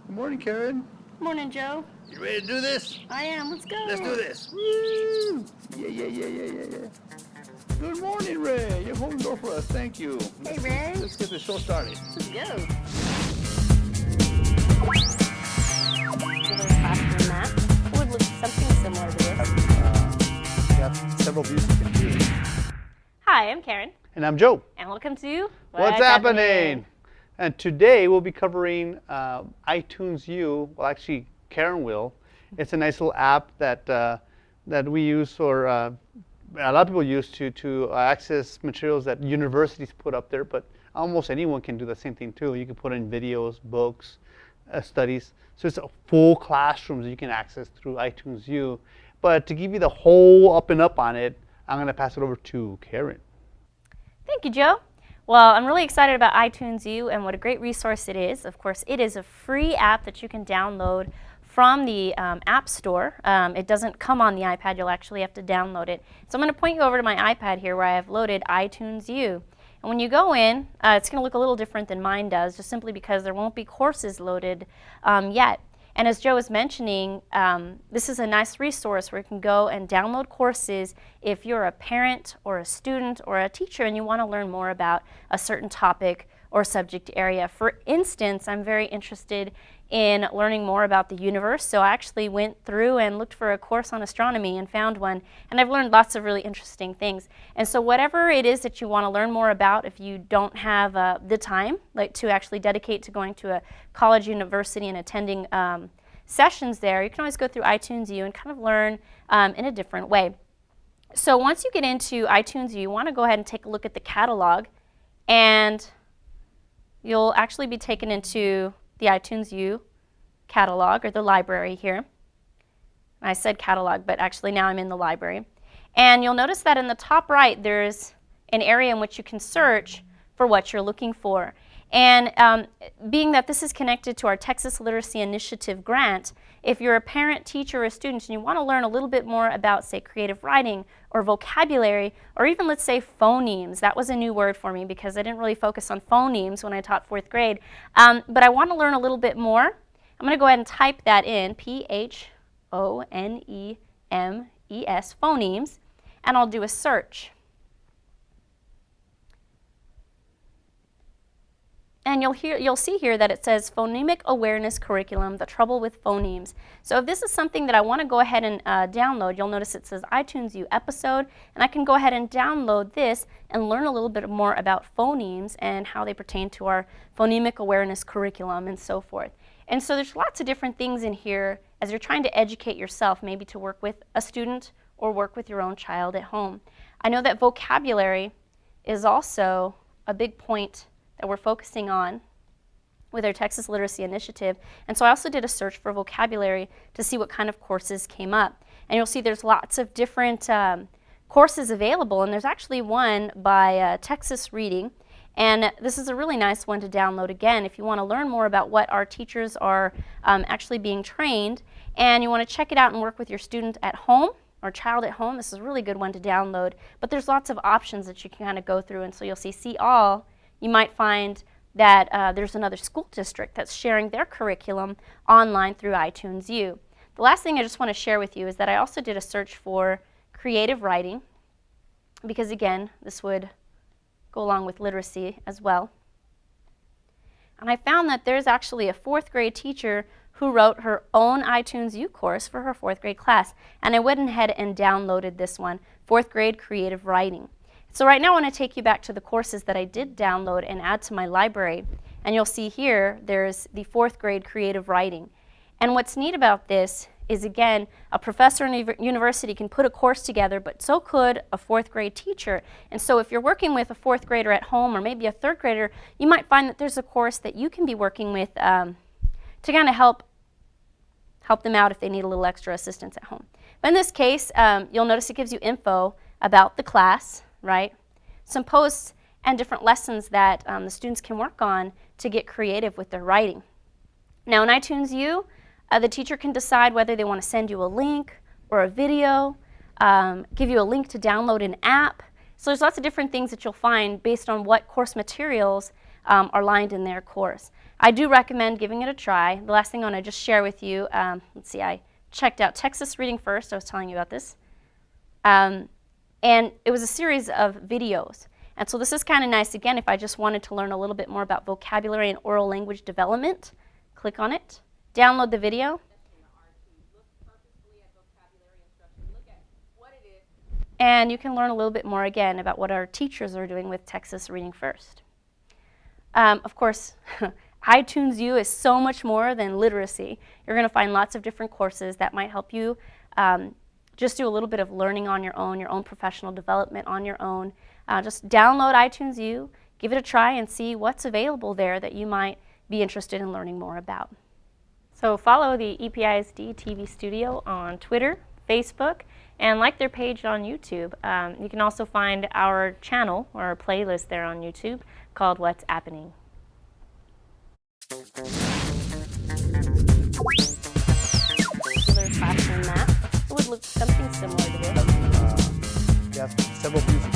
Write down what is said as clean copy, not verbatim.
Good morning, Karen. Morning, Joe. You ready to do this? I am. Let's go. Let's do this. Woo! Yeah. Good morning, Ray. You're holding the door for us. Thank you. Hey, Ray. Let's get the show started. Let's go. Give us a classroom map. It would look something similar to this. We have several views you can do. Hi, I'm Karen. And I'm Joe. And welcome to What's happening? And today we'll be covering iTunes U. Well, actually, Karen will. It's a nice little app that we use, or a lot of people use to access materials that universities put up there. But almost anyone can do the same thing too. You can put in videos, books, studies. So it's a full classrooms that you can access through iTunes U. But to give you the whole up and up on it, I'm going to pass it over to Karen. Thank you, Joe. Well, I'm really excited about iTunes U and what a great resource it is. Of course, it is a free app that you can download from the App Store. It doesn't come on the iPad. You'll actually have to download it. So I'm going to point you over to my iPad here where I have loaded iTunes U. And when you go in, it's going to look a little different than mine does, just simply because there won't be courses loaded yet. And as Joe was mentioning, this is a nice resource where you can go and download courses if you're a parent or a student or a teacher and you want to learn more about a certain topic or subject area. For instance, I'm very interested in learning more about the universe, so I actually went through and looked for a course on astronomy and found one, and I've learned lots of really interesting things. And so whatever it is that you want to learn more about, if you don't have the time to actually dedicate to going to a college, university, and attending sessions there, you can always go through iTunes U and kind of learn in a different way. So once you get into iTunes U, you want to go ahead and take a look at the catalog, and you'll actually be taken into the iTunes U catalog, or the library here. I said catalog, but actually now I'm in the library. And you'll notice that in the top right there's an area in which you can search for what you're looking for. And being that this is connected to our Texas Literacy Initiative grant, if you're a parent, teacher, or a student and you want to learn a little bit more about, say, creative writing or vocabulary, or even, let's say, phonemes. That was a new word for me because I didn't really focus on phonemes when I taught 4th grade. But I want to learn a little bit more. I'm going to go ahead and type that in, Phonemes, phonemes, and I'll do a search. And you'll see here that it says Phonemic Awareness Curriculum, The Trouble with Phonemes. So if this is something that I want to go ahead and download, you'll notice it says iTunes U episode, and I can go ahead and download this and learn a little bit more about phonemes and how they pertain to our Phonemic Awareness Curriculum and so forth. And so there's lots of different things in here as you're trying to educate yourself, maybe to work with a student or work with your own child at home. I know that vocabulary is also a big point that we're focusing on with our Texas Literacy Initiative. And so I also did a search for vocabulary to see what kind of courses came up. And you'll see there's lots of different courses available, and there's actually one by Texas Reading. And this is a really nice one to download again if you want to learn more about what our teachers are actually being trained, and you want to check it out and work with your student at home or child at home. This is a really good one to download. But there's lots of options that you can kind of go through, and so you'll see all. You might find that there's another school district that's sharing their curriculum online through iTunes U. The last thing I just want to share with you is that I also did a search for creative writing, because again, this would go along with literacy as well. And I found that there's actually a 4th grade teacher who wrote her own iTunes U course for her 4th grade class. And I went ahead and downloaded this one, 4th grade creative writing. So right now I want to take you back to the courses that I did download and add to my library. And you'll see here there's the 4th grade creative writing. And what's neat about this is, again, a professor in a university can put a course together, but so could a 4th grade teacher. And so if you're working with a 4th grader at home, or maybe a 3rd grader, you might find that there's a course that you can be working with to kind of help them out if they need a little extra assistance at home. But in this case, you'll notice it gives you info about the class, right? Some posts and different lessons that the students can work on to get creative with their writing. Now in iTunes U, the teacher can decide whether they want to send you a link or a video, give you a link to download an app. So there's lots of different things that you'll find based on what course materials are lined in their course. I do recommend giving it a try. The last thing I want to just share with you, let's see, I checked out Texas Reading First. I was telling you about this. And it was a series of videos. And so this is kind of nice, again, if I just wanted to learn a little bit more about vocabulary and oral language development. Click on it, download the video. And you can learn a little bit more, again, about what our teachers are doing with Texas Reading First. Of course, iTunes U is so much more than literacy. You're going to find lots of different courses that might help you just do a little bit of learning on your own professional development on your own. Just download iTunes U, give it a try, and see what's available there that you might be interested in learning more about. So follow the EPISD TV Studio on Twitter, Facebook, and like their page on YouTube. You can also find our channel or our playlist there on YouTube called What's Appening. Classroom map. It would look something similar to this. Yes, several pieces